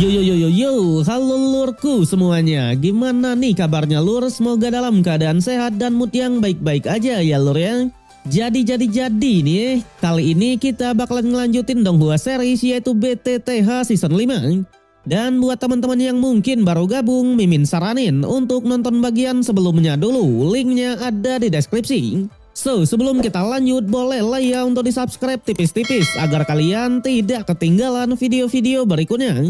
Yo yo yo yo yo, halo lurku semuanya. Gimana nih kabarnya lur? Semoga dalam keadaan sehat dan mood yang baik-baik aja ya lur ya. Jadi nih, kali ini kita bakalan ngelanjutin dong buah series yaitu BTTH Season 5. Dan buat teman-teman yang mungkin baru gabung, Mimin saranin untuk nonton bagian sebelumnya dulu. Linknya ada di deskripsi. So, sebelum kita lanjut, boleh lah ya untuk di subscribe tipis-tipis agar kalian tidak ketinggalan video-video berikutnya.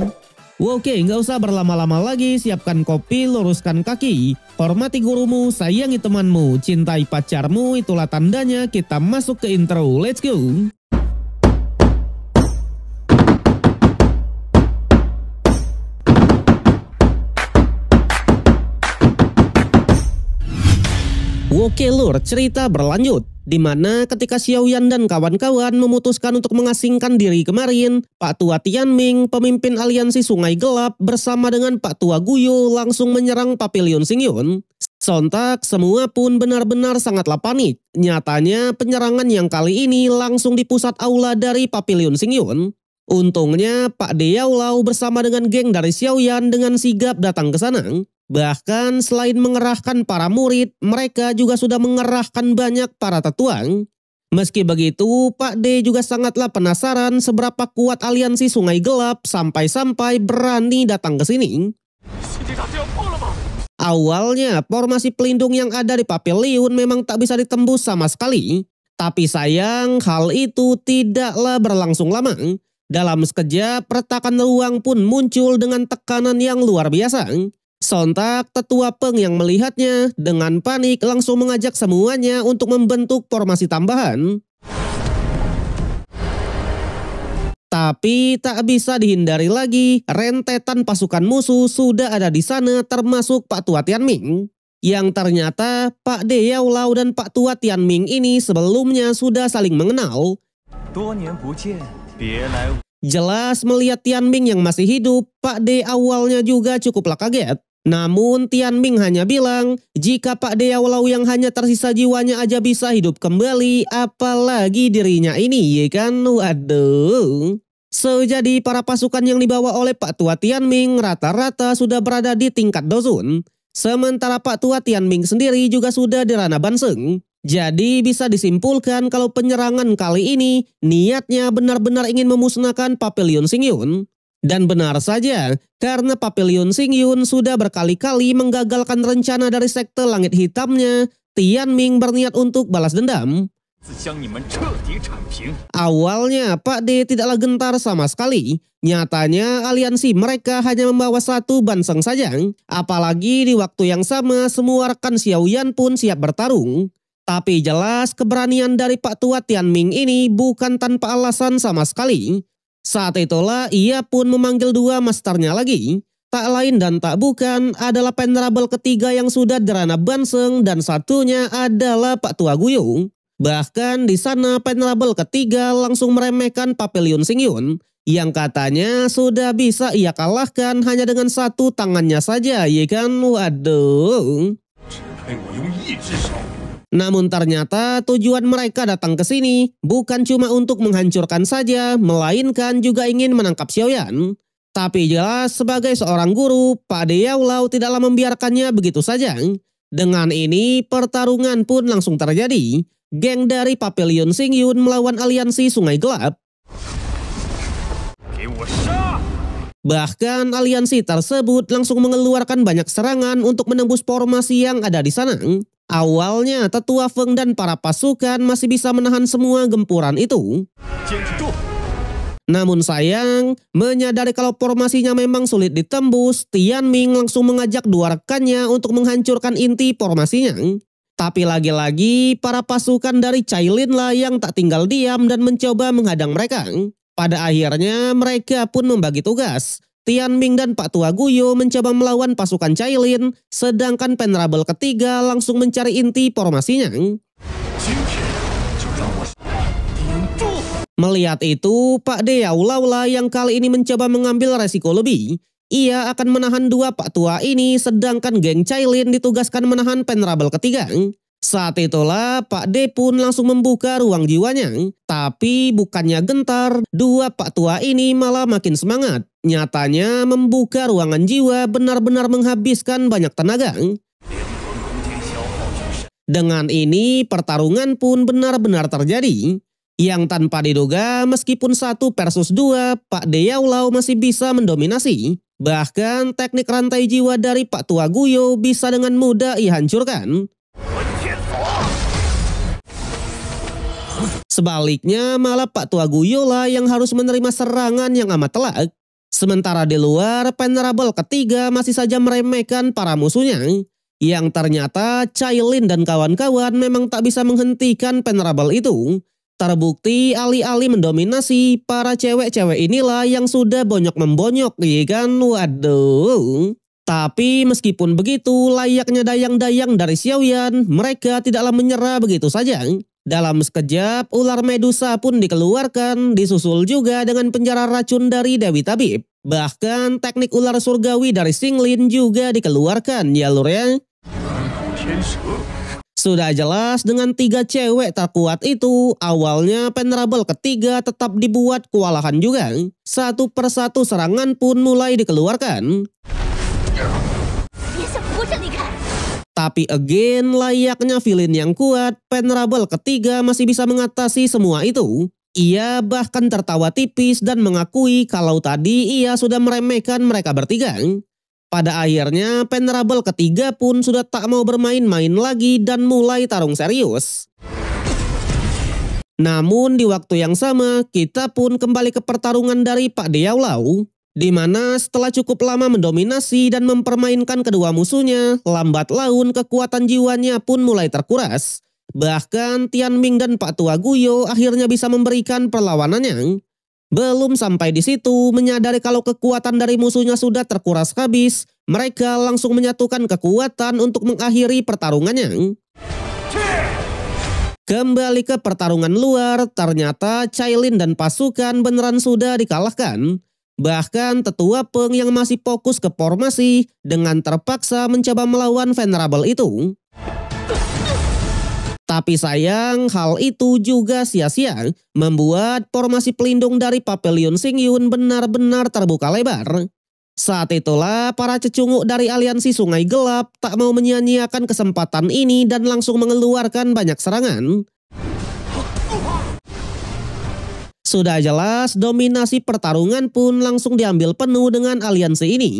Oke, nggak usah berlama-lama lagi, siapkan kopi, luruskan kaki. Hormati gurumu, sayangi temanmu, cintai pacarmu, itulah tandanya kita masuk ke intro. Let's go! Oke lur, cerita berlanjut. Dimana ketika Xiaoyan dan kawan-kawan memutuskan untuk mengasingkan diri kemarin, Pak Tua Tianming, pemimpin aliansi Sungai Gelap bersama dengan Pak Tua Guyo langsung menyerang Pavilion Xingyun. Sontak semua pun benar-benar sangatlah panik. Nyatanya penyerangan yang kali ini langsung di pusat aula dari Pavilion Xingyun. Untungnya Pak De Yaolau bersama dengan geng dari Xiaoyan dengan sigap datang ke sana. Bahkan selain mengerahkan para murid, mereka juga sudah mengerahkan banyak para tetuang. Meski begitu, Pak D juga sangatlah penasaran seberapa kuat aliansi Sungai Gelap sampai-sampai berani datang ke sini. Awalnya, formasi pelindung yang ada di Pavilion memang tak bisa ditembus sama sekali. Tapi sayang, hal itu tidaklah berlangsung lama. Dalam sekejap, retakan ruang pun muncul dengan tekanan yang luar biasa. Sontak tetua Peng yang melihatnya dengan panik langsung mengajak semuanya untuk membentuk formasi tambahan. Tapi tak bisa dihindari lagi, rentetan pasukan musuh sudah ada di sana termasuk Pak Tua Tianming. Yang ternyata Pak De Yaolau dan Pak Tua Tianming ini sebelumnya sudah saling mengenal. Jelas melihat Tianming yang masih hidup, Pak De awalnya juga cukuplah kaget. Namun Tianming hanya bilang, jika Pak De Yaolau yang hanya tersisa jiwanya aja bisa hidup kembali, apalagi dirinya ini, ya kan? Waduh. So, jadi para pasukan yang dibawa oleh Pak Tua Tianming rata-rata sudah berada di tingkat Dozun. Sementara Pak Tua Tianming sendiri juga sudah di ranah Banseng. Jadi bisa disimpulkan kalau penyerangan kali ini niatnya benar-benar ingin memusnahkan Pavilion Xingyun. Dan benar saja, karena Pavilion Xingyun sudah berkali-kali menggagalkan rencana dari sekte langit hitamnya, Tianming berniat untuk balas dendam. Awalnya Pak D tidaklah gentar sama sekali. Nyatanya aliansi mereka hanya membawa satu Banseng saja. Apalagi di waktu yang sama semua rekan Xiaoyan pun siap bertarung. Tapi jelas keberanian dari Pak Tua Tianming ini bukan tanpa alasan sama sekali. Saat itulah ia pun memanggil dua masternya lagi. Tak lain dan tak bukan adalah penerabel ketiga yang sudah di ranah Banseng dan satunya adalah Pak Tua Guyo. Bahkan di sana penerabel ketiga langsung meremehkan Pavilion Xingyun yang katanya sudah bisa ia kalahkan hanya dengan satu tangannya saja, ya kan? Waduh. Namun ternyata tujuan mereka datang ke sini bukan cuma untuk menghancurkan saja, melainkan juga ingin menangkap Xiaoyan. Tapi jelas sebagai seorang guru, Pak De Yaolau tidaklah membiarkannya begitu saja. Dengan ini pertarungan pun langsung terjadi. Geng dari Pavilion Xingyun melawan aliansi Sungai Gelap. Bahkan aliansi tersebut langsung mengeluarkan banyak serangan untuk menembus formasi yang ada di sana. Awalnya tetua Feng dan para pasukan masih bisa menahan semua gempuran itu. Namun sayang, menyadari kalau formasinya memang sulit ditembus, Tianming langsung mengajak dua rekannya untuk menghancurkan inti formasinya. Tapi lagi-lagi para pasukan dari Cailin lah yang tak tinggal diam dan mencoba menghadang mereka. Pada akhirnya mereka pun membagi tugas. Tianming dan Pak Tua Guyo mencoba melawan pasukan Cailin, sedangkan penerabel ketiga langsung mencari inti formasinya. Melihat itu, Pak De Yaolau lah yang kali ini mencoba mengambil resiko lebih. Ia akan menahan dua Pak Tua ini, sedangkan geng Cailin ditugaskan menahan penerabel ketiga. Saat itulah Pak D pun langsung membuka ruang jiwanya. Tapi bukannya gentar, dua Pak Tua ini malah makin semangat. Nyatanya membuka ruangan jiwa benar-benar menghabiskan banyak tenaga. Dengan ini pertarungan pun benar-benar terjadi. Yang tanpa diduga meskipun 1 versus 2, Pak De Yaulau masih bisa mendominasi. Bahkan teknik rantai jiwa dari Pak Tua Guyo bisa dengan mudah ia hancurkan. Sebaliknya malah Pak Tua Guyo lah yang harus menerima serangan yang amat telak. Sementara di luar, Venerable ketiga masih saja meremehkan para musuhnya. Yang ternyata Cailin dan kawan-kawan memang tak bisa menghentikan Venerable itu. Terbukti alih-alih mendominasi, para cewek-cewek inilah yang sudah bonyok-membonyok, iya kan? Waduh. Tapi meskipun begitu, layaknya dayang-dayang dari Xiaoyan, mereka tidaklah menyerah begitu saja. Dalam sekejap, ular Medusa pun dikeluarkan, disusul juga dengan penjara racun dari Dewi Tabib. Bahkan teknik ular surgawi dari Xinglin juga dikeluarkan, ya lur ya. Sudah jelas dengan 3 cewek terkuat itu, awalnya Venerable ketiga tetap dibuat kewalahan juga. 1 persatu serangan pun mulai dikeluarkan. Tapi again, layaknya villain yang kuat, Venerable ketiga masih bisa mengatasi semua itu. Ia bahkan tertawa tipis dan mengakui kalau tadi ia sudah meremehkan mereka bertiga. Pada akhirnya, Venerable ketiga pun sudah tak mau bermain-main lagi dan mulai tarung serius. Namun di waktu yang sama, kita pun kembali ke pertarungan dari Pak De Yaulau. Di mana setelah cukup lama mendominasi dan mempermainkan kedua musuhnya, lambat laun kekuatan jiwanya pun mulai terkuras. Bahkan Tianming dan Pak Tua Guyo akhirnya bisa memberikan perlawanannya. Belum sampai di situ, menyadari kalau kekuatan dari musuhnya sudah terkuras habis, mereka langsung menyatukan kekuatan untuk mengakhiri pertarungannya. Kembali ke pertarungan luar, ternyata Cailin dan pasukan beneran sudah dikalahkan. Bahkan Tetua Peng yang masih fokus ke formasi dengan terpaksa mencoba melawan Venerable itu. Tapi sayang hal itu juga sia-sia, membuat formasi pelindung dari Pavilion Xingyun benar-benar terbuka lebar. Saat itulah para cecunguk dari aliansi Sungai Gelap tak mau menyia-nyiakan kesempatan ini dan langsung mengeluarkan banyak serangan. Sudah jelas dominasi pertarungan pun langsung diambil penuh dengan aliansi ini.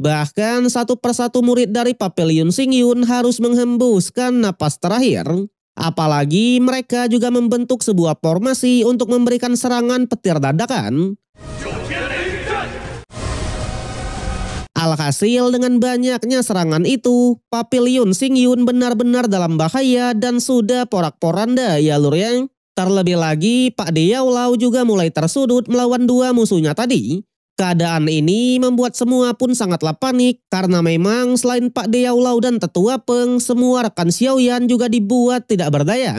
Bahkan 1 persatu murid dari Pavilion Xingyun harus menghembuskan napas terakhir. Apalagi mereka juga membentuk sebuah formasi untuk memberikan serangan petir dadakan. Alhasil dengan banyaknya serangan itu, Pavilion Xingyun benar-benar dalam bahaya dan sudah porak-poranda ya lur ya. Terlebih lagi Pak De Yaulau juga mulai tersudut melawan 2 musuhnya tadi. Keadaan ini membuat semua pun sangatlah panik karena memang selain Pak De Yaulau dan Tetua Peng, semua rekan Xiaoyan juga dibuat tidak berdaya.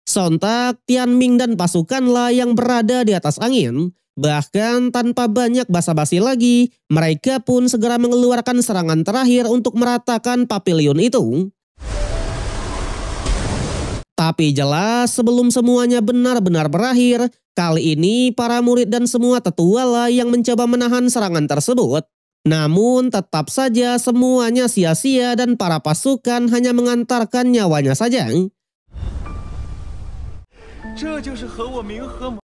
Sontak Tianming dan pasukanlah yang berada di atas angin. Bahkan tanpa banyak basa-basi lagi, mereka pun segera mengeluarkan serangan terakhir untuk meratakan pavilion itu. Tapi jelas sebelum semuanya benar-benar berakhir, kali ini para murid dan semua tetua lah yang mencoba menahan serangan tersebut. Namun tetap saja semuanya sia-sia dan para pasukan hanya mengantarkan nyawanya saja.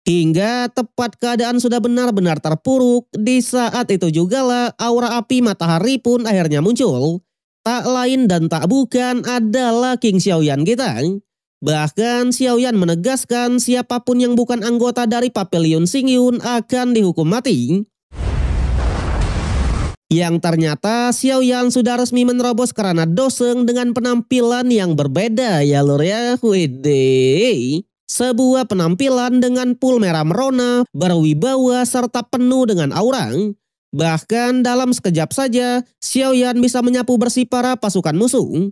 Hingga tepat keadaan sudah benar-benar terpuruk, di saat itu jugalah aura api matahari pun akhirnya muncul. Tak lain dan tak bukan adalah King Xiaoyan kita. Bahkan Xiaoyan menegaskan siapapun yang bukan anggota dari Pavilion Xingyun akan dihukum mati. Yang ternyata Xiaoyan sudah resmi menerobos kerana doseng dengan penampilan yang berbeda ya lur ya. Widih. Sebuah penampilan dengan pul merah merona, berwibawa serta penuh dengan aura. Bahkan dalam sekejap saja Xiaoyan bisa menyapu bersih para pasukan musuh.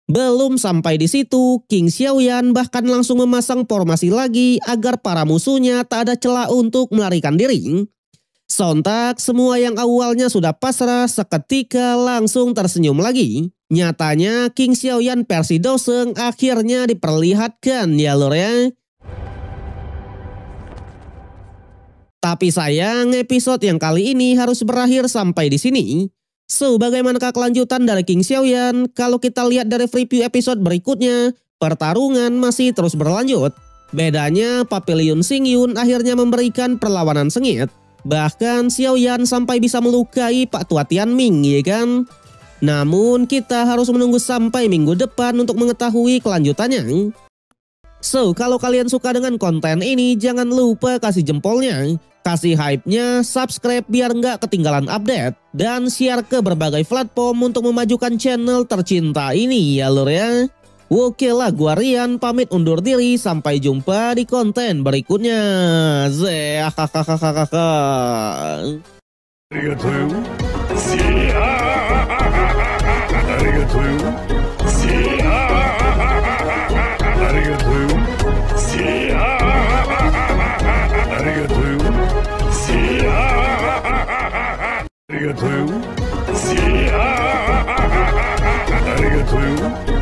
Belum sampai di situ, King Xiaoyan bahkan langsung memasang formasi lagi agar para musuhnya tak ada celah untuk melarikan diri. Sontak semua yang awalnya sudah pasrah seketika langsung tersenyum lagi. Nyatanya King Xiaoyan versi doseng akhirnya diperlihatkan ya lor ya. Tapi sayang episode yang kali ini harus berakhir sampai di sini. So, bagaimanakah kelanjutan dari King Xiaoyan? Kalau kita lihat dari preview episode berikutnya, pertarungan masih terus berlanjut. Bedanya Papilion Xingyun akhirnya memberikan perlawanan sengit. Bahkan Xiaoyan sampai bisa melukai Pak Tua Tianming, ya kan? Namun kita harus menunggu sampai minggu depan untuk mengetahui kelanjutannya. So, kalau kalian suka dengan konten ini, jangan lupa kasih jempolnya, kasih hype-nya, subscribe biar nggak ketinggalan update, dan share ke berbagai platform untuk memajukan channel tercinta ini ya lur ya. Oke lah, gua Rian pamit undur diri, sampai jumpa di konten berikutnya. Arigatou.